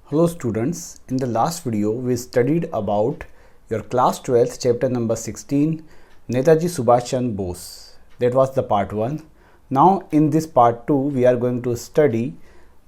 Hello students, in the last video we studied about your class 12th chapter number 16 Netaji Subhash Chandra Bose. That was the part 1. Now in this part 2 we are going to study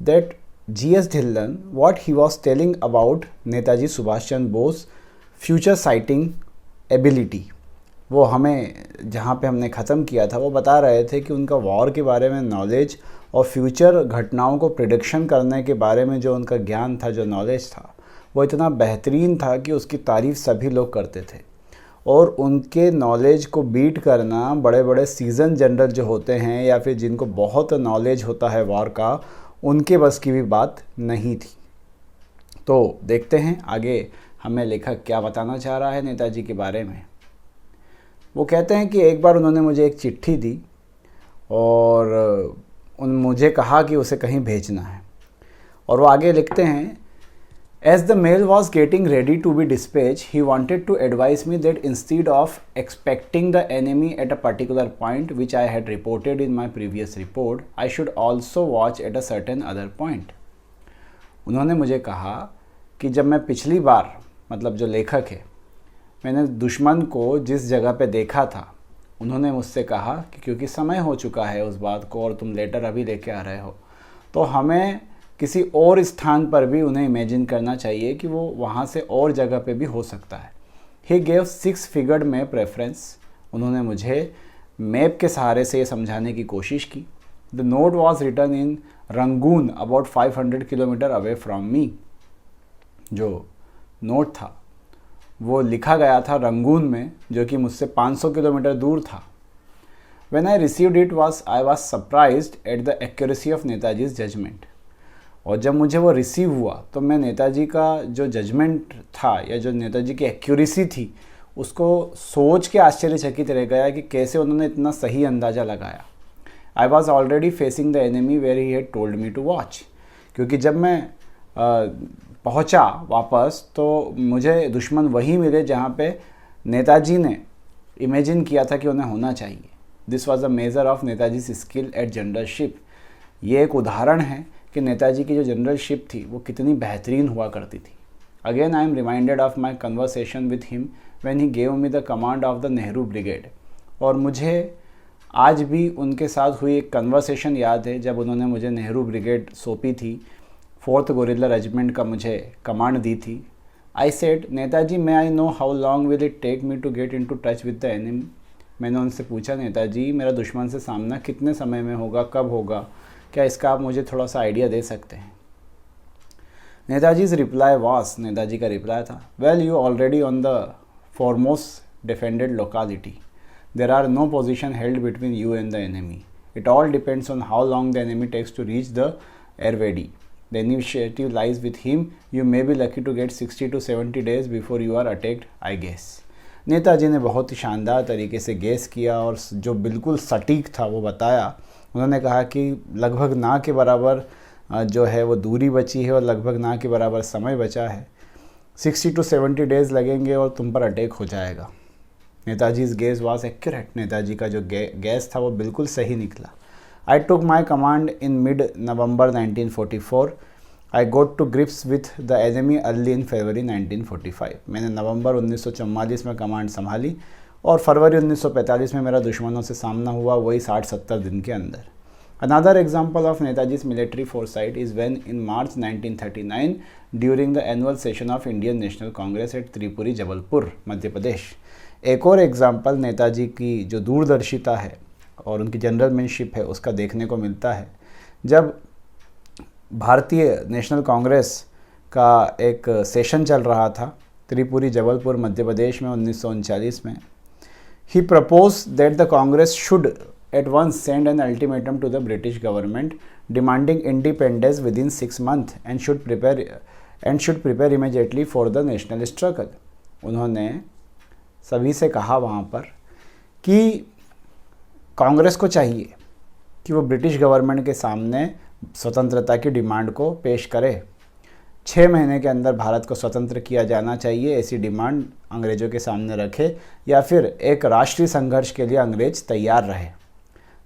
that G.S. Dhillon, what he was telling about Netaji Subhash Chandra Bose future sighting ability. वो हमें जहाँ पे हमने ख़त्म किया था वो बता रहे थे कि उनका वॉर के बारे में नॉलेज और फ्यूचर घटनाओं को प्रिडिक्शन करने के बारे में जो उनका ज्ञान था, जो नॉलेज था, वो इतना बेहतरीन था कि उसकी तारीफ़ सभी लोग करते थे। और उनके नॉलेज को बीट करना बड़े बड़े सीजन जनरल जो होते हैं या फिर जिनको बहुत नॉलेज होता है वॉर का, उनके बस की भी बात नहीं थी। तो देखते हैं आगे हमें लेखक क्या बताना चाह रहा है नेताजी के बारे में। वो कहते हैं कि एक बार उन्होंने मुझे एक चिट्ठी दी और मुझे कहा कि उसे कहीं भेजना है। और वो आगे लिखते हैं, as the mail was getting ready to be dispatch he wanted to advise me that instead of expecting the enemy at a particular point which I had reported in my previous report I should also watch at a certain other point. उन्होंने मुझे कहा कि जब मैं पिछली बार, मतलब जो लेखक है, मैंने दुश्मन को जिस जगह पे देखा था, उन्होंने मुझसे कहा कि क्योंकि समय हो चुका है उस बात को और तुम लेटर अभी लेके आ रहे हो, तो हमें किसी और स्थान पर भी उन्हें इमेजिन करना चाहिए कि वो वहाँ से और जगह पे भी हो सकता है। He gave 6 figured map reference. उन्होंने मुझे मैप के सहारे से ये समझाने की कोशिश की। The note was written in Rangoon about 500 kilometre away from me. जो नोट था वो लिखा गया था रंगून में, जो कि मुझसे 500 किलोमीटर दूर था। When I received it I was surprised at the accuracy of नेताजी's जजमेंट। और जब मुझे वो रिसीव हुआ तो मैं नेताजी का जो जजमेंट था या जो नेताजी की एक्यूरेसी थी उसको सोच के आश्चर्यचकित रह गया कि कैसे उन्होंने इतना सही अंदाज़ा लगाया। I was already facing the enemy where he had told me to watch। क्योंकि जब मैं पहुंचा वापस तो मुझे दुश्मन वही मिले जहाँ पे नेताजी ने इमेजिन किया था कि उन्हें होना चाहिए। This was a measure of Netaji skill eight generalship. ये एक उदाहरण है कि नेताजी की जो जनरलशिप थी वो कितनी बेहतरीन हुआ करती थी। Again I am reminded of my conversation with him when he gave me the command of the Nehru brigade. और मुझे आज भी उनके साथ हुई एक कन्वर्सेशन याद है जब उन्होंने मुझे नेहरू ब्रिगेड सौंपी थी, 4th गोरिल्ला रेजिमेंट का मुझे कमांड दी थी। I said, Netaji may I know how long will it take me to get in to touch with the enemy. मैंने उनसे पूछा, नेताजी मेरा दुश्मन से सामना कितने समय में होगा, कब होगा, क्या इसका आप मुझे थोड़ा सा आइडिया दे सकते हैं। नेताजीज रिप्लाई वॉज, नेताजी का रिप्लाई था, well you already on the foremost defended locality. There are no position held between you and the enemy. It all depends on how long the enemy takes to reach the Irrawaddy. The initiative lies with him. You may be lucky to get 60 to 70 days before you are attacked, I guess। Netaji ने बहुत ही शानदार तरीके से guess किया और जो बिल्कुल सटीक था वो बताया। उन्होंने कहा कि लगभग ना के बराबर जो है वो दूरी बची है और लगभग ना के बराबर समय बचा है। 60 to 70 डेज़ लगेंगे और तुम पर अटैक हो जाएगा। नेताजी इस गेस वॉज एक्यूरेट। नेताजी का जो गैस था वो बिल्कुल सही निकला। I took my command in mid-November 1944. I got to grips with the enemy early in February 1945. मैंने नवंबर 1944 में कमांड संभाली और फरवरी 1945 में मेरा दुश्मनों से सामना हुआ, वही 60-70 दिन के अंदर। Another example of Netaji's military foresight is when in March 1939 during the annual session of Indian National Congress at Tripuri Jabalpur, Madhya Pradesh. एक और एग्जाम्पल नेताजी की जो दूरदर्शिता है और उनकी जनरलमैनशिप है उसका देखने को मिलता है। जब भारतीय नेशनल कांग्रेस का एक सेशन चल रहा था त्रिपुरी जबलपुर, मध्य प्रदेश में 1939 में, he propose that the Congress should at once send an ultimatum to the British government demanding independence within 6 months and should prepare immediately for the national struggle. उन्होंने सभी से कहा वहाँ पर कि कांग्रेस को चाहिए कि वो ब्रिटिश गवर्नमेंट के सामने स्वतंत्रता की डिमांड को पेश करे। 6 महीने के अंदर भारत को स्वतंत्र किया जाना चाहिए, ऐसी डिमांड अंग्रेज़ों के सामने रखे या फिर एक राष्ट्रीय संघर्ष के लिए अंग्रेज तैयार रहे।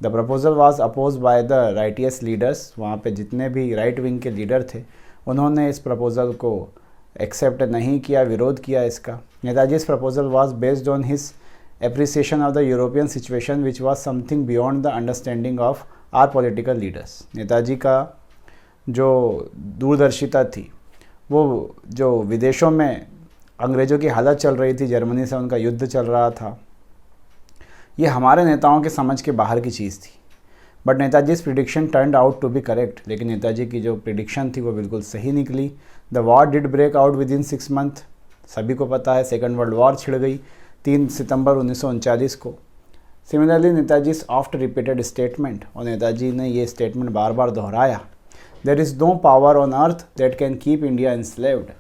The proposal was oppose by the righteous leaders. वहाँ पे जितने भी राइट विंग के लीडर थे उन्होंने इस प्रपोज़ल को एक्सेप्ट नहीं किया, विरोध किया इसका। नेताजी's proposal was based on his appreciation of the European situation which was something beyond the understanding of our political leaders। Netaji का जो दूरदर्शिता थी, वो जो विदेशों में अंग्रेज़ों की हालत चल रही थी, जर्मनी से उनका युद्ध चल रहा था, ये हमारे नेताओं के समझ के बाहर की चीज़ थी। बट नेताजी's prediction turned out to be correct, लेकिन नेताजी की जो प्रिडिक्शन थी वो बिल्कुल सही निकली। The war did break out within 6 month, सभी को पता है सेकेंड वर्ल्ड वॉर छिड़ गई 3 सितंबर 1939 को। Similarly Netaji's oft repeated statement, और नेताजी ने ये स्टेटमेंट बार बार दोहराया, there is no power on earth that can keep India enslaved.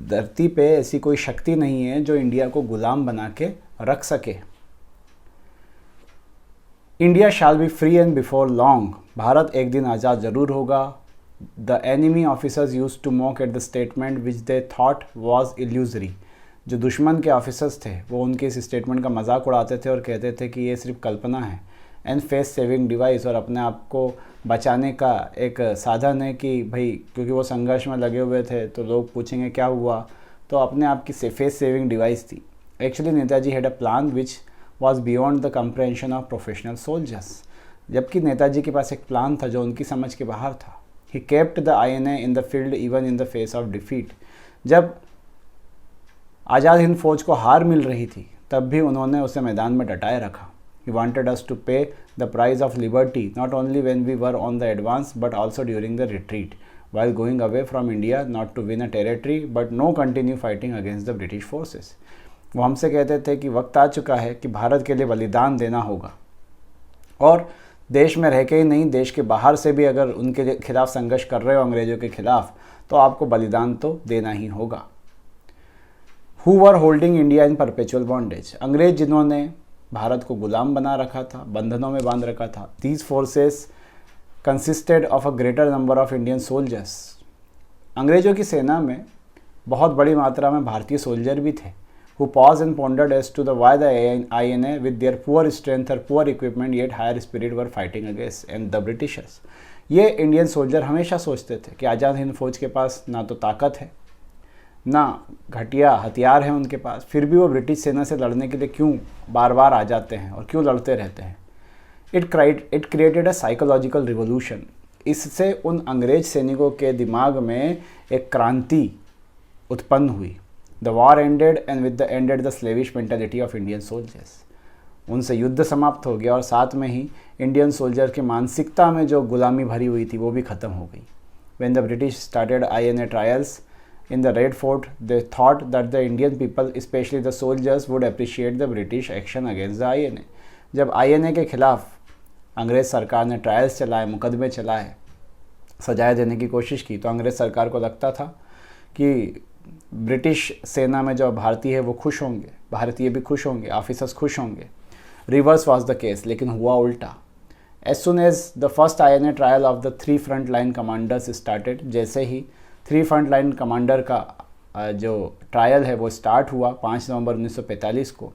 धरती पे ऐसी कोई शक्ति नहीं है जो इंडिया को गुलाम बना के रख सके। India shall be free and before long, Bharat एक दिन आज़ाद ज़रूर होगा। The enemy officers use to mock at the statement which they thought was illusory. जो दुश्मन के ऑफिसर्स थे वो उनके इस स्टेटमेंट का मजाक उड़ाते थे और कहते थे कि ये सिर्फ कल्पना है, एंड फेस सेविंग डिवाइस, और अपने आप को बचाने का एक साधन है कि भाई क्योंकि वो संघर्ष में लगे हुए थे तो लोग पूछेंगे क्या हुआ, तो अपने आप की फेस सेविंग डिवाइस थी। Actually Netaji had a plan which was beyond the comprehension of professional soldiers। जबकि नेताजी के पास एक प्लान था जो उनकी समझ के बाहर था। He kept the INA in the field even in the face of defeat। जब आज़ाद हिंद फौज को हार मिल रही थी तब भी उन्होंने उसे मैदान में डटाए रखा। He wanted us to pay the price of liberty not only when we were on the advance but also during the retreat, while going away from India not to win a territory but no continue fighting against the British forces। वो हमसे कहते थे कि वक्त आ चुका है कि भारत के लिए बलिदान देना होगा, और देश में रह के ही नहीं, देश के बाहर से भी अगर उनके खिलाफ संघर्ष कर रहे हो अंग्रेज़ों के खिलाफ, तो आपको बलिदान तो देना ही होगा। Who were holding India in perpetual bondage, अंग्रेज जिन्होंने भारत को गुलाम बना रखा था, बंधनों में बांध रखा था। These forces consisted of a greater number of Indian soldiers, अंग्रेज़ों की सेना में बहुत बड़ी मात्रा में भारतीय सोल्जर भी थे। Who paused and pondered as to the why the INA with their poor strength or poor equipment yet higher spirit were fighting against and the Britishers। ये इंडियन सोल्जर हमेशा सोचते थे कि आज़ाद हिंद फौज के पास ना तो ताकत है, ना घटिया हथियार हैं उनके पास, फिर भी वो ब्रिटिश सेना से लड़ने के लिए क्यों बार बार आ जाते हैं और क्यों लड़ते रहते हैं। It created a psychological revolution, इससे उन अंग्रेज सैनिकों के दिमाग में एक क्रांति उत्पन्न हुई। The war ended and with the ended the slavish mentality of Indian soldiers। उनसे युद्ध समाप्त हो गया और साथ में ही इंडियन सोल्जर की मानसिकता में जो गुलामी भरी हुई थी वो भी ख़त्म हो गई। When the British started INA trials in the Red Fort, they thought that the Indian people, especially the soldiers, would appreciate the British action against the INA। जब INA के खिलाफ अंग्रेज़ सरकार ने ट्रायल्स चलाए, मुकदमे चलाए, सजाए देने की कोशिश की, तो अंग्रेज़ सरकार को लगता था कि ब्रिटिश सेना में जो भारतीय है वो खुश होंगे, भारतीय भी खुश होंगे, ऑफिसर्स खुश होंगे। रिवर्स वाज द केस, लेकिन हुआ उल्टा। As soon as the first INA trial of the 3 front line commanders started, जैसे ही 3 फ्रंट लाइन कमांडर का जो ट्रायल है वो स्टार्ट हुआ 5 नवंबर 1945 को,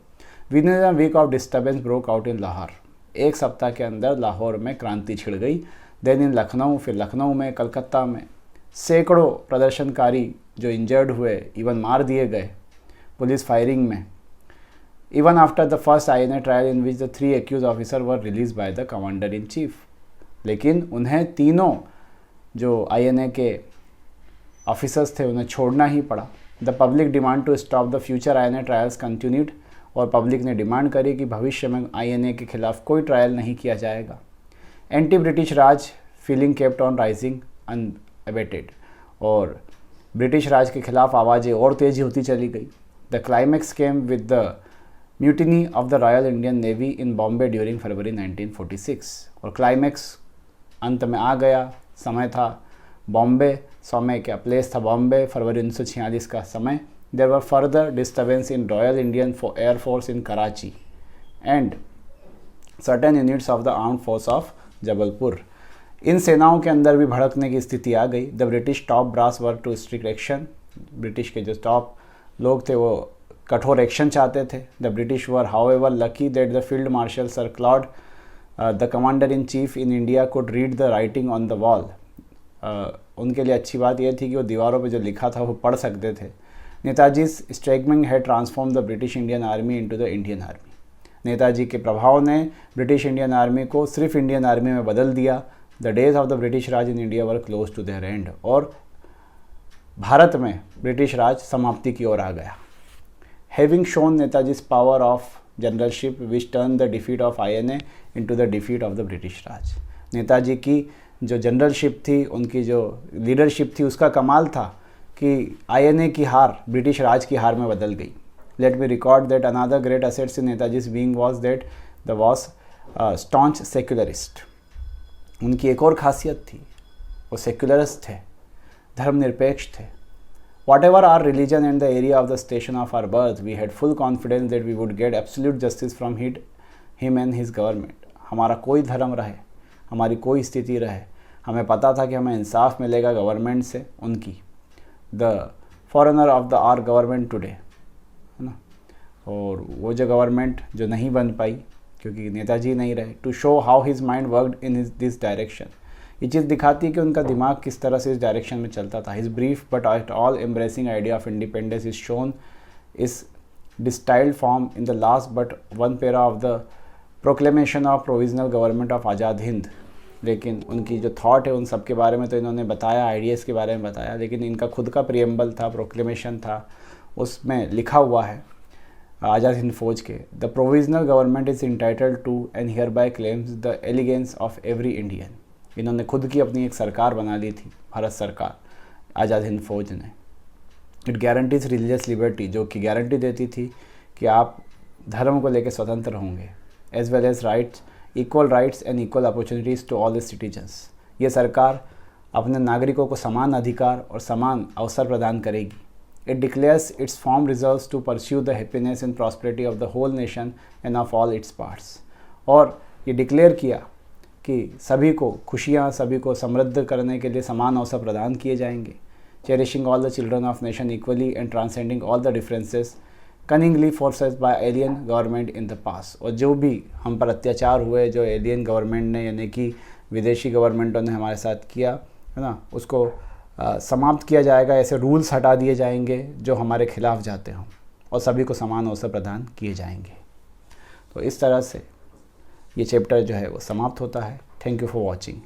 within a week of disturbance broke out in Lahore. एक सप्ताह के अंदर लाहौर में क्रांति छिड़ गई। देन इन लखनऊ, फिर लखनऊ में, कलकत्ता में सैकड़ों प्रदर्शनकारी जो इंजर्ड हुए, इवन मार दिए गए पुलिस फायरिंग में। Even after the first INA trial in which the 3 accuse officer were release by the commander in chief, लेकिन उन्हें तीनों जो INA के ऑफिसर्स थे उन्हें छोड़ना ही पड़ा। The public demand to stop the future INA trials continued, और पब्लिक ने डिमांड करी कि भविष्य में INA के खिलाफ कोई ट्रायल नहीं किया जाएगा। Anti British Raj feeling kept on rising unabated, और ब्रिटिश राज के खिलाफ आवाज़ें और तेज़ी होती चली गई। The climax came with the mutiny of the Royal Indian Navy in Bombay during February 1946, और क्लाइमैक्स अंत में आ गया। समय था बॉम्बे, समय क्या प्लेस था बॉम्बे, फरवरी 1946 का समय। There were further disturbance in Royal Indian Air Force in Karachi and certain units of the armed force of Jabalpur. इन सेनाओं के अंदर भी भड़कने की स्थिति आ गई। The British top brass were to strict action, British के जो टॉप लोग थे वो कठोर एक्शन चाहते थे। The British were however lucky that the field marshal sir Claude the commander in chief in India could read the writing on the wall. उनके लिए अच्छी बात यह थी कि वो दीवारों पे जो लिखा था वो पढ़ सकते थे। Netaji striking had transform the British Indian army into the Indian army. Netaji के प्रभाव ने ब्रिटिश इंडियन आर्मी को सिर्फ इंडियन आर्मी में बदल दिया। The days of the British Raj in India were close to their end, और भारत में ब्रिटिश राज समाप्ति की ओर आ गया। Having shown Netaji's power of generalship which turn the defeat of INA into the defeat of the British Raj. Netaji की जो जनरलशिप थी, उनकी जो लीडरशिप थी, उसका कमाल था कि INA की हार ब्रिटिश राज की हार में बदल गई। Let me record that another great assets in Netaji's being was that the was staunch secularist. उनकी एक और खासियत थी, वो सेक्युलरिस्ट थे, धर्मनिरपेक्ष थे। Whatever our religion and the area of the station of our birth, we had full confidence that we would get absolute justice from him and his government. हमारा कोई धर्म रहे, हमारी कोई स्थिति रहे, हमें पता था कि हमें इंसाफ मिलेगा गवर्नमेंट से, उनकी। The foreigner of the are government today, है ना। और वो जो गवर्नमेंट जो नहीं बन पाई क्योंकि नेताजी नहीं रहे, to show how his mind worked in this direction. ये चीज़ दिखाती है कि उनका दिमाग किस तरह से इस डायरेक्शन में चलता था। His brief but at all embracing idea of independence is shown is distilled form in the last but one para of the proclamation of provisional government of Azad Hind. लेकिन उनकी जो थॉट है उन सब के बारे में तो इन्होंने बताया, आइडियाज़ के बारे में बताया, लेकिन इनका खुद का प्रियम्बल था, प्रोक्लेमेशन था, उसमें लिखा हुआ है आज़ाद हिंद फौज के, the provisional government is entitled to and hereby claims the allegiance of every Indian. इन्होंने खुद की अपनी एक सरकार बना ली थी, भारत सरकार, आज़ाद हिंद फौज ने। इट गारंटीज रिलीजियस लिबर्टी, जो कि गारंटी देती थी कि आप धर्म को लेकर स्वतंत्र होंगे, as well as rights, equal rights and equal opportunities to all the citizens. ये सरकार अपने नागरिकों को समान अधिकार और समान अवसर प्रदान करेगी। It declares its firm resolves to pursue the happiness and prosperity of the whole nation and of all its parts. और ये डिक्लेयर किया कि सभी को खुशियाँ, सभी को समृद्ध करने के लिए समान अवसर प्रदान किए जाएंगे। Cherishing all the children of nation equally and transcending all the differences cunningly forces by alien government in the past. और जो भी हम पर अत्याचार हुए, जो एलियन गवर्नमेंट ने यानी कि विदेशी गवर्नमेंटों ने हमारे साथ किया, है ना, उसको समाप्त किया जाएगा। ऐसे रूल्स हटा दिए जाएंगे जो हमारे खिलाफ जाते हों, और सभी को समान अवसर प्रदान किए जाएंगे। तो इस तरह से ये चैप्टर जो है वो समाप्त होता है। Thank you for watching.